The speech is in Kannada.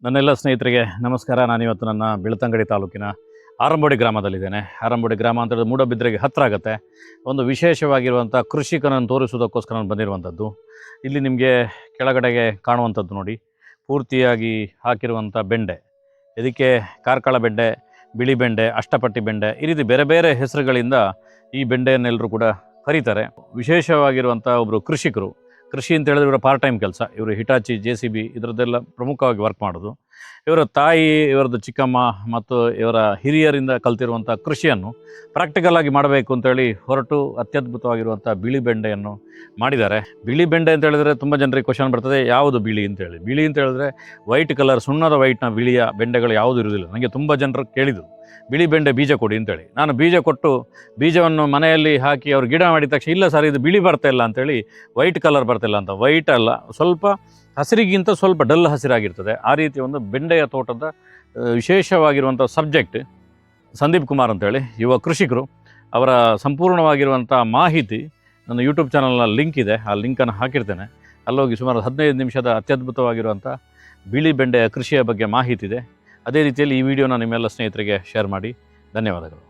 ನನ್ನೆಲ್ಲ ಸ್ನೇಹಿತರಿಗೆ ನಮಸ್ಕಾರ. ನಾನಿವತ್ತು ನನ್ನ ಬೆಳ್ತಂಗಡಿ ತಾಲೂಕಿನ ಆರಂಬೋಡಿ ಗ್ರಾಮದಲ್ಲಿದ್ದೇನೆ. ಆರಂಬೋಡಿ ಗ್ರಾಮ ಅಂತ ಹೇಳಿದ್ರೆ ಮೂಡಬಿದ್ರೆಗೆ ಹತ್ತಿರ ಆಗುತ್ತೆ. ಒಂದು ವಿಶೇಷವಾಗಿರುವಂಥ ಕೃಷಿಕನನ್ನು ತೋರಿಸೋದಕ್ಕೋಸ್ಕರ ನಾನು ಬಂದಿರುವಂಥದ್ದು. ಇಲ್ಲಿ ನಿಮಗೆ ಕೆಳಗಡೆಗೆ ಕಾಣುವಂಥದ್ದು ನೋಡಿ, ಪೂರ್ತಿಯಾಗಿ ಹಾಕಿರುವಂಥ ಬೆಂಡೆ. ಇದಕ್ಕೆ ಕಾರ್ಕಳ ಬೆಂಡೆ, ಬಿಳಿ ಬೆಂಡೆ, ಅಷ್ಟಪಟ್ಟಿ ಬೆಂಡೆ, ಈ ರೀತಿ ಬೇರೆ ಬೇರೆ ಹೆಸರುಗಳಿಂದ ಈ ಬೆಂಡೆಯನ್ನೆಲ್ಲರೂ ಕೂಡ ಕರೀತಾರೆ. ವಿಶೇಷವಾಗಿರುವಂಥ ಒಬ್ಬರು ಕೃಷಿಕರು. ಕೃಷಿ ಅಂತ ಹೇಳಿದ್ರೆ ಇವರ ಪಾರ್ಟ್ ಟೈಮ್ ಕೆಲಸ. ಇವರು ಹಿಟಾಚಿ, JCB ಇದರದ್ದೆಲ್ಲ ಪ್ರಮುಖವಾಗಿ ವರ್ಕ್ ಮಾಡೋದು. ಇವರ ತಾಯಿ, ಇವರದ್ದು ಚಿಕ್ಕಮ್ಮ ಮತ್ತು ಇವರ ಹಿರಿಯರಿಂದ ಕಲ್ತಿರುವಂಥ ಕೃಷಿಯನ್ನು ಪ್ರಾಕ್ಟಿಕಲ್ ಆಗಿ ಮಾಡಬೇಕು ಅಂತೇಳಿ ಹೊರಟು ಅತ್ಯದ್ಭುತವಾಗಿರುವಂಥ ಬಿಳಿ ಬೆಂಡೆಯನ್ನು ಮಾಡಿದ್ದಾರೆ. ಬಿಳಿ ಬೆಂಡೆ ಅಂತ ಹೇಳಿದ್ರೆ ತುಂಬ ಜನರಿಗೆ ಕ್ವಶನ್ ಬರ್ತದೆ, ಯಾವುದು ಬಿಳಿ ಅಂತೇಳಿ. ಬಿಳಿ ಅಂತ ಹೇಳಿದ್ರೆ ವೈಟ್ ಕಲರ್, ಸುಣ್ಣದ ವೈಟ್ನ ಬಿಳಿಯ ಬೆಂಡೆಗಳು ಯಾವುದು ಇರುವುದಿಲ್ಲ. ನನಗೆ ತುಂಬ ಜನರು ಕೇಳಿದರು, ಬಿಳಿ ಬೆಂಡೆ ಬೀಜ ಕೊಡಿ ಅಂತೇಳಿ. ನಾನು ಬೀಜ ಕೊಟ್ಟು ಬೀಜವನ್ನು ಮನೆಯಲ್ಲಿ ಹಾಕಿ ಅವ್ರು ಗಿಡ ಮಾಡಿದ ತಕ್ಷಣ, ಇಲ್ಲ ಸರ್ ಇದು ಬಿಳಿ ಬರ್ತಾಯಿಲ್ಲ ಅಂತೇಳಿ, ವೈಟ್ ಕಲರ್ ಬರ್ತಾಯಿಲ್ಲ ಅಂತ. ವೈಟ್ ಅಲ್ಲ, ಸ್ವಲ್ಪ ಹಸಿರಿಗಿಂತ ಸ್ವಲ್ಪ ಡಲ್ ಹಸಿರಾಗಿರ್ತದೆ. ಆ ರೀತಿ ಒಂದು ಬೆಂಡೆಯ ತೋಟದ ವಿಶೇಷವಾಗಿರುವಂಥ ಸಬ್ಜೆಕ್ಟ್ ಸಂದೀಪ್ ಕುಮಾರ್ ಅಂತೇಳಿ ಯುವ ಕೃಷಿಕರು. ಅವರ ಸಂಪೂರ್ಣವಾಗಿರುವಂಥ ಮಾಹಿತಿ ನನ್ನ ಯೂಟ್ಯೂಬ್ ಚಾನಲ್ನ ಲಿಂಕ್ ಇದೆ, ಆ ಲಿಂಕನ್ನು ಹಾಕಿರ್ತೇನೆ. ಅಲ್ಲೋಗಿ ಸುಮಾರು 15 ನಿಮಿಷದ ಅತ್ಯದ್ಭುತವಾಗಿರುವಂಥ ಬಿಳಿ ಬೆಂಡೆಯ ಕೃಷಿಯ ಬಗ್ಗೆ ಮಾಹಿತಿ ಇದೆ. ಅದೇ ರೀತಿಯಲ್ಲಿ ಈ ವಿಡಿಯೋನ ನಿಮ್ಮೆಲ್ಲ ಸ್ನೇಹಿತರಿಗೆ ಶೇರ್ ಮಾಡಿ. ಧನ್ಯವಾದಗಳು.